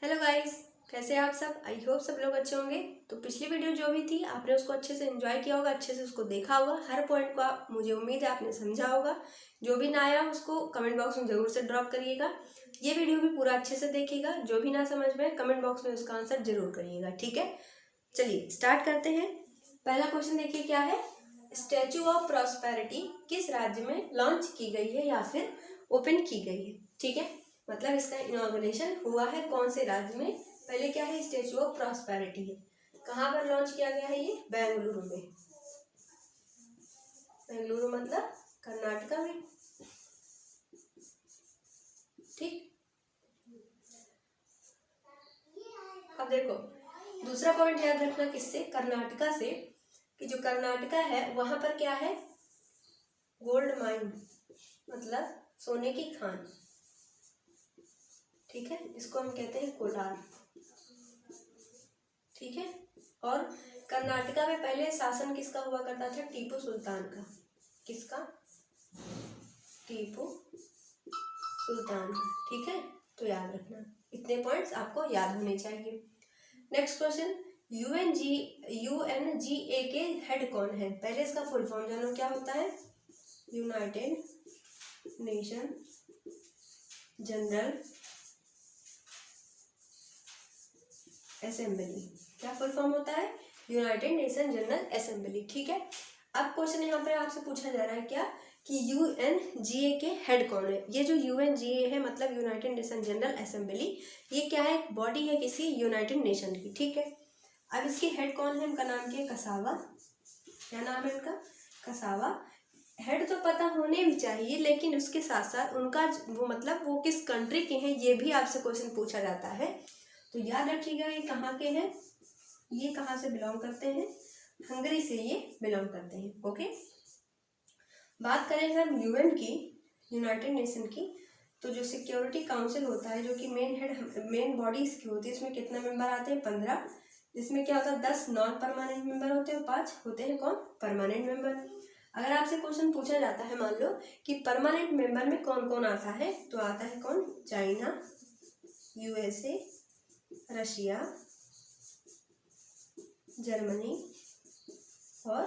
Hello guys, कैसे हैं आप सब। आई होप सब लोग अच्छे होंगे। तो पिछली वीडियो जो भी थी आपने उसको अच्छे से एंजॉय किया होगा, अच्छे से उसको देखा होगा, हर पॉइंट को आप मुझे उम्मीद है आपने समझा होगा। जो भी ना आया उसको कमेंट बॉक्स में ज़रूर से ड्रॉप करिएगा। ये वीडियो भी पूरा अच्छे से देखिएगा। जो भी ना समझ में कमेंट बॉक्स में उसका आंसर जरूर करिएगा, ठीक है। चलिए स्टार्ट करते हैं। पहला क्वेश्चन देखिए क्या है। स्टैचू ऑफ प्रॉस्पेरिटी किस राज्य में लॉन्च की गई है या फिर ओपन की गई है, ठीक है। मतलब इसका इनॉग्रेशन हुआ है कौन से राज्य में। पहले क्या है, स्टैचू ऑफ प्रॉस्पेरिटी है, कहाँ पर लॉन्च किया गया है, ये बेंगलुरु में। बेंगलुरु मतलब कर्नाटका में, ठीक। अब देखो दूसरा पॉइंट याद रखना किससे, कर्नाटका से, कि जो कर्नाटका है वहां पर क्या है, गोल्ड माइन मतलब सोने की खान, ठीक है। इसको हम कहते हैं कोलार, ठीक है। और कर्नाटका में पहले शासन किसका हुआ करता था, टीपू सुल्तान का। किसका, टीपू सुल्तान का, ठीक है। तो याद रखना, इतने पॉइंट्स आपको याद होने चाहिए। नेक्स्ट क्वेश्चन, यूएनजीए के हेड कौन है। पहले इसका फुल फॉर्म जानो क्या होता है। यूनाइटेड नेशन जनरल असेंबली, क्या फुल फॉर्म होता है, यूनाइटेड नेशन जनरल असेंबली, ठीक है। अब क्वेश्चन यहाँ पे आपसे पूछा जा रहा है क्या, कि यूएनजीए के हेड कौन है। ये जो यूएनजीए है मतलब यूनाइटेड नेशन जनरल असेंबली, ये क्या है, एक बॉडी है किसी यूनाइटेड नेशन की, ठीक है। अब इसके हेड कौन है, इनका नाम क्या है, कसावा। क्या नाम है इनका, कसावा। हेड तो पता होने भी चाहिए, लेकिन उसके साथ साथ उनका वो मतलब वो किस कंट्री के हैं ये भी आपसे क्वेश्चन पूछा जाता है। तो याद रखिएगा ये कहाँ के हैं, ये कहाँ से बिलोंग करते हैं, हंगरी से ये बिलोंग करते हैं, ओके। बात करें हम यूएन की, यूनाइटेड नेशन की, तो जो सिक्योरिटी काउंसिल होता है जो कि मेन बॉडी इसकी होती है, इसमें कितने मेंबर आते हैं, 15। जिसमें क्या होता है, 10 नॉन परमानेंट मेंबर होते हैं, 5 होते हैं कौन, परमानेंट मेंबर। अगर आपसे क्वेश्चन पूछा जाता है, मान लो कि परमानेंट मेंबर में कौन कौन आता है, तो आता है कौन, चाइना, यूएसए, रशिया, जर्मनी और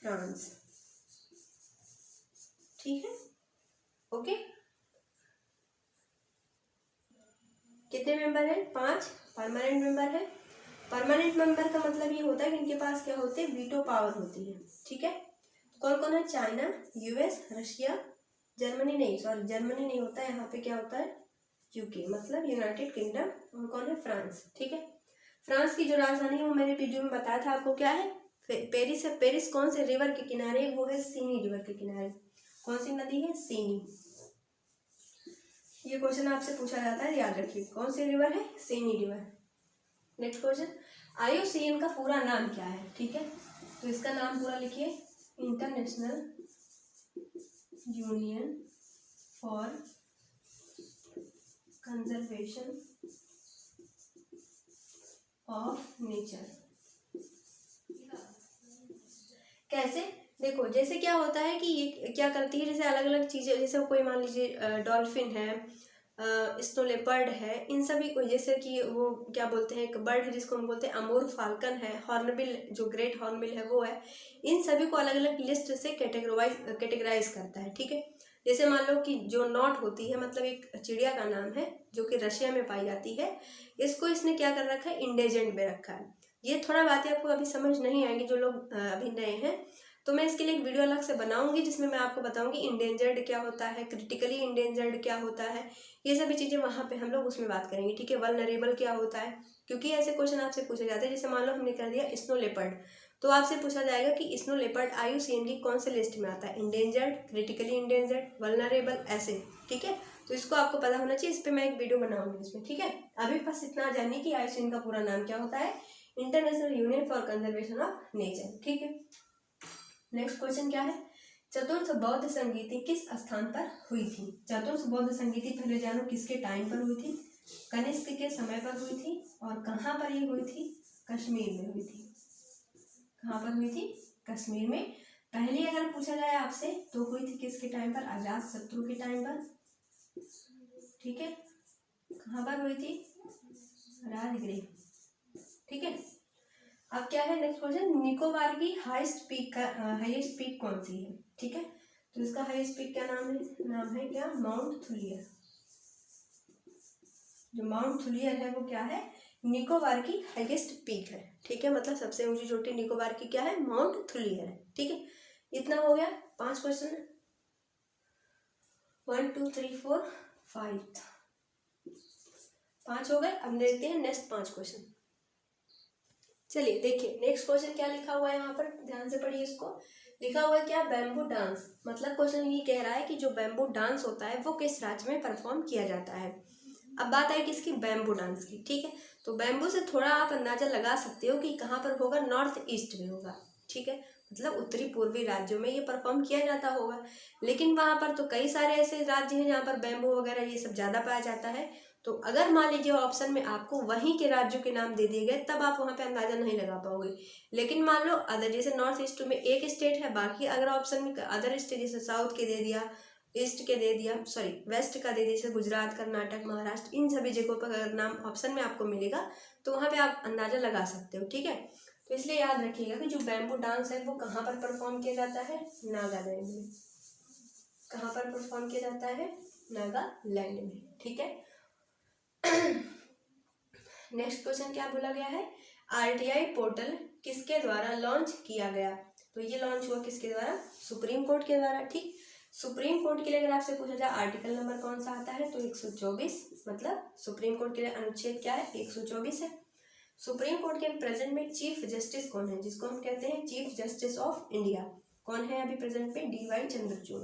फ्रांस, ठीक है, ओके। कितने मेंबर हैं, 5 परमानेंट मेंबर है। परमानेंट मेंबर का मतलब ये होता है कि इनके पास क्या होते हैं, वीटो पावर होती है, ठीक है। कौन कौन है, चाइना, यूएस, रशिया, जर्मनी नहीं, सॉरी जर्मनी नहीं होता है, यहाँ पे क्या होता है, यूके मतलब यूनाइटेड किंगडम। और कौन है, फ्रांस, ठीक है। फ्रांस की जो राजधानी है वो मैंने वीडियो में बताया था आपको, क्या है, पेरिस है। पेरिस कौन से रिवर के किनारे, वो है सीनी रिवर के किनारे। कौन सी नदी है, सीनी। ये क्वेश्चन आपसे पूछा जाता है, याद रखिए कौन सी रिवर है, सीनी रिवर। नेक्स्ट क्वेश्चन, आईयूसीएन का पूरा नाम क्या है, ठीक है। तो इसका नाम पूरा लिखिए, international union for conservation of nature. कैसे, देखो जैसे क्या होता है कि ये क्या करती है, जैसे अलग अलग चीज़ें, जैसे कोई मान लीजिए डॉल्फिन है, स्नो लेपर्ड है, इन सभी को, जैसे कि वो क्या बोलते हैं, एक बर्ड है जिसको हम बोलते हैं अमूर फाल्कन है, हॉर्नबिल जो ग्रेट हॉर्नबिल है वो है। इन सभी को अलग अलग लिस्ट से कैटेगराइज करता है, ठीक है। जैसे मान लो कि जो नॉट होती है, मतलब एक चिड़िया का नाम है जो कि रशिया में पाई जाती है, इसको इसने क्या कर रखा है, इंडेजेंट में रखा है। ये थोड़ा बातें आपको अभी समझ नहीं आएंगी जो लोग अभी नए हैं, तो मैं इसके लिए एक वीडियो अलग से बनाऊंगी जिसमें मैं आपको बताऊंगी इंडेंजर्ड क्या होता है, क्रिटिकली इंडेंजर्ड क्या होता है, ये सभी चीज़ें वहाँ पे हम लोग उसमें बात करेंगे, ठीक है। वल्नरेबल क्या होता है, क्योंकि ऐसे क्वेश्चन आपसे पूछे जाते हैं। जैसे मान लो हमने कर दिया स्नो लेपर्ड, तो आपसे पूछा जाएगा कि स्नो लेपर्ड आईयूसीएन की कौन से लिस्ट में आता है, इंडेंजर्ड, क्रिटिकली इंडेंजर्ड, वल्नरेबल, ऐसे, ठीक है। तो इसको आपको पता होना चाहिए, इस पर मैं एक वीडियो बनाऊंगी इसमें, ठीक है। अभी बस इतना जानिए कि आईयूसीएन का पूरा नाम क्या होता है, international union for conservation of nature, ठीक है। नेक्स्ट क्वेश्चन क्या है, चतुर्थ बौद्ध संगीति किस स्थान पर हुई थी। चतुर्थ बौद्ध संगीति पहले जानो किसके टाइम पर हुई थी, कनिष्क के समय पर हुई थी। और कहाँ पर ये हुई थी, कश्मीर में हुई थी। कहाँ पर हुई थी, कश्मीर में। पहले अगर पूछा जाए आपसे तो हुई थी किसके टाइम पर, अजात शत्रु के टाइम पर, ठीक है। कहाँ पर हुई थी, राजगृह, ठीक है। अब क्या है नेक्स्ट क्वेश्चन, निकोबार की हाईएस्ट पीक कौन सी है, ठीक है। तो इसका हाईएस्ट पीक क्या नाम है क्या, माउंट थुलियर। जो माउंट थुलियर है वो क्या है, निकोबार की हाईएस्ट पीक है, ठीक है। मतलब सबसे ऊंची चोटी निकोबार की क्या है, माउंट थुलियर है, ठीक है। इतना हो गया, 5 क्वेश्चन, 1 2 3 4 5, 5 हो गए। अब देखते हैं नेक्स्ट 5 क्वेश्चन। चलिए देखिए नेक्स्ट क्वेश्चन क्या लिखा हुआ है यहाँ पर, ध्यान से पढ़िए इसको। लिखा हुआ है क्या, बैम्बू डांस। मतलब क्वेश्चन ये कह रहा है कि जो बैम्बू डांस होता है वो किस राज्य में परफॉर्म किया जाता है। अब बात है किसकी, बैम्बू डांस की, ठीक है। तो बैम्बू से थोड़ा आप अंदाजा लगा सकते हो कि कहाँ पर होगा, नॉर्थ ईस्ट में होगा, ठीक है। मतलब उत्तरी पूर्वी राज्यों में ये परफॉर्म किया जाता होगा। लेकिन वहाँ पर तो कई सारे ऐसे राज्य हैं जहाँ पर बैम्बू वगैरह ये सब ज़्यादा पाया जाता है। तो अगर मान लीजिए ऑप्शन में आपको वहीं के राज्यों के नाम दे दिए गए तब आप वहाँ पे अंदाजा नहीं लगा पाओगे। लेकिन मान लो अदर, जैसे नॉर्थ ईस्ट में एक स्टेट है, बाकी अगर ऑप्शन में अदर स्टेट जैसे साउथ के दे दिया, ईस्ट के दे दिया, सॉरी वेस्ट का दे दिया, जैसे गुजरात, कर्नाटक, महाराष्ट्र, इन सभी जगहों पर अगर नाम ऑप्शन में आपको मिलेगा तो वहाँ पे आप अंदाजा लगा सकते हो, ठीक है। तो इसलिए याद रखिएगा कि जो बैम्बू डांस है वो कहाँ पर परफॉर्म किया जाता है, नागालैंड में। कहाँ पर परफॉर्म किया जाता है, नागालैंड में, ठीक है। नेक्स्ट क्वेश्चन क्या बोला गया है, आरटीआई पोर्टल किसके द्वारा लॉन्च किया गया। तो ये लॉन्च हुआ किसके द्वारा, सुप्रीम कोर्ट के द्वारा, ठीक। सुप्रीम कोर्ट के लिए अगर आपसे पूछा जाए आर्टिकल नंबर कौन सा आता है तो 124, मतलब सुप्रीम कोर्ट के लिए अनुच्छेद क्या है, 124 है। सुप्रीम कोर्ट के प्रेजेंट में चीफ जस्टिस कौन है, जिसको हम कहते हैं चीफ जस्टिस ऑफ इंडिया, कौन है अभी प्रेजेंट पे, डीवाई चंद्रचूड़।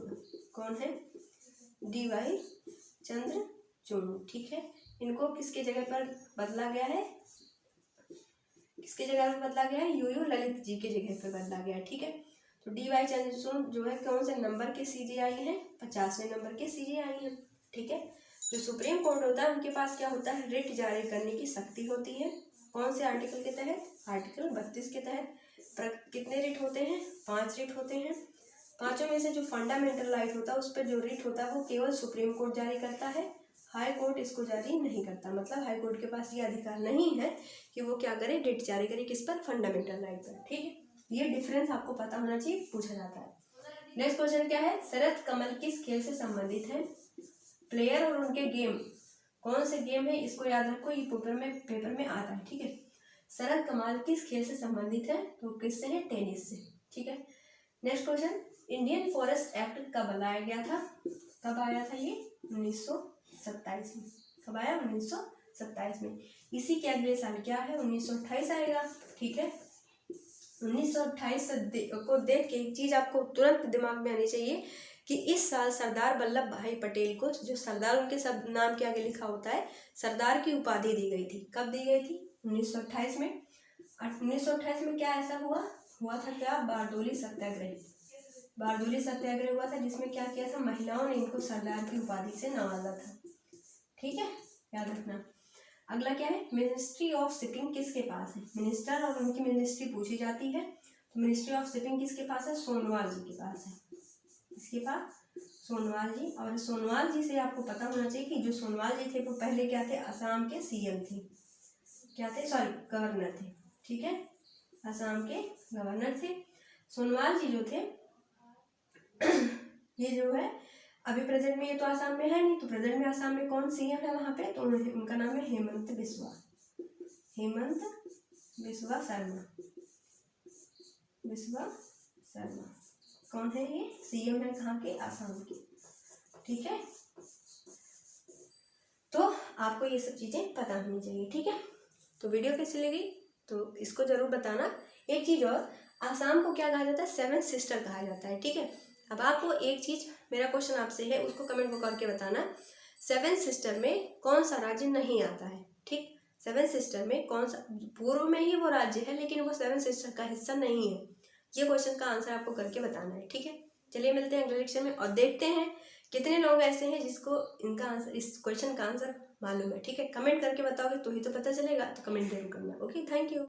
कौन है, डीवाई चंद्रचूड़, ठीक है। इनको किसके जगह पर बदला गया है, किसके जगह पर बदला गया है, यूयू ललित जी के जगह पर बदला गया है, ठीक है। तो डीवाई चंद्रचूड़ जो है कौन से नंबर के सीजेआई हैं, 50वें नंबर के सीजेआई हैं, ठीक है। जो सुप्रीम कोर्ट होता है उनके पास क्या होता है, रिट जारी करने की शक्ति होती है। कौन से आर्टिकल के तहत, आर्टिकल 32 के तहत। कितने रिट होते हैं, 5 रिट होते हैं। 5 में से जो फंडामेंटल राइट होता है उस पर जो रिट होता है वो केवल सुप्रीम कोर्ट जारी करता है, हाई कोर्ट इसको जारी नहीं करता। मतलब हाई कोर्ट के पास ये अधिकार नहीं है कि वो क्या करे, रिट जारी करे किस पर, फंडामेंटल राइट पर, ठीक है। ये डिफरेंस आपको पता होना चाहिए, पूछा जाता है। नेक्स्ट क्वेश्चन क्या है, शरद कमल किस खेल से संबंधित है। प्लेयर और उनके गेम, कौन से गेम है, इसको याद रखो, ये पेपर में आता है, ठीक है। शरद कमल किस खेल से संबंधित है, तो किससे है, टेनिस से, ठीक है। Next question, Indian forest act कब लाया गया था, कब आया था ये, 1927 में। कब आया, 1927 में। इसी के अगले साल क्या है, 1928 आएगा, ठीक है। 1928 को देख के एक चीज आपको तुरंत दिमाग में आनी चाहिए कि इस साल सरदार वल्लभ भाई पटेल को, जो सरदार उनके सब नाम के आगे लिखा होता है, सरदार की उपाधि दी गई थी। कब दी गई थी, 1928 में। 1928 में क्या ऐसा हुआ था क्या, बारडोली सत्याग्रह। बारडोली सत्याग्रह हुआ था जिसमें क्या किया था, महिलाओं ने इनको सरदार की उपाधि से नवाजा था, ठीक है, याद रखना। अगला क्या है, मिनिस्ट्री ऑफ शिपिंग किसके पास है। मिनिस्टर और उनकी मिनिस्ट्री पूछी जाती है, तो मिनिस्ट्री ऑफ शिपिंग किसके पास है, सोनोवाल जी के पास है। किसके पास, सोनोवाल जी। और सोनोवाल जी से आपको पता होना चाहिए कि जो सोनोवाल जी थे वो पहले क्या थे, असम के सीएम थे, क्या थे, सॉरी गवर्नर थे, ठीक है, असम के गवर्नर थे सोनोवाल जी जो थे। ये जो है अभी प्रेजेंट में ये तो आसाम में है नहीं, तो प्रेजेंट में आसाम में कौन सीएम है वहाँ पे, तो उनका नाम है हेमंत बिस्वा, हेमंत बिस्वा शर्मा, बिस्वा शर्मा। कौन है ये, सीएम है कहाँ के, आसाम के, ठीक है। तो आपको ये सब चीजें पता होनी चाहिए, ठीक है। तो वीडियो कैसी लगी तो इसको जरूर बताना। एक चीज और, आसाम को क्या कहा जाता है, 7 सिस्टर कहा जाता है, ठीक है। अब आपको एक चीज, मेरा क्वेश्चन आपसे है, उसको कमेंट में करके बताना, 7 सिस्टर में कौन सा राज्य नहीं आता है, ठीक। 7 सिस्टर में कौन सा, पूर्व में ही वो राज्य है लेकिन वो 7 सिस्टर का हिस्सा नहीं है। ये क्वेश्चन का आंसर आपको करके बताना है, ठीक है। चलिए मिलते हैं अगले लेक्चर में और देखते हैं कितने लोग ऐसे हैं जिसको इनका आंसर, इस क्वेश्चन का आंसर मालूम है, ठीक है। कमेंट करके बताओगे तो ही तो पता चलेगा, तो कमेंट जरूर करना, ओके, थैंक यू।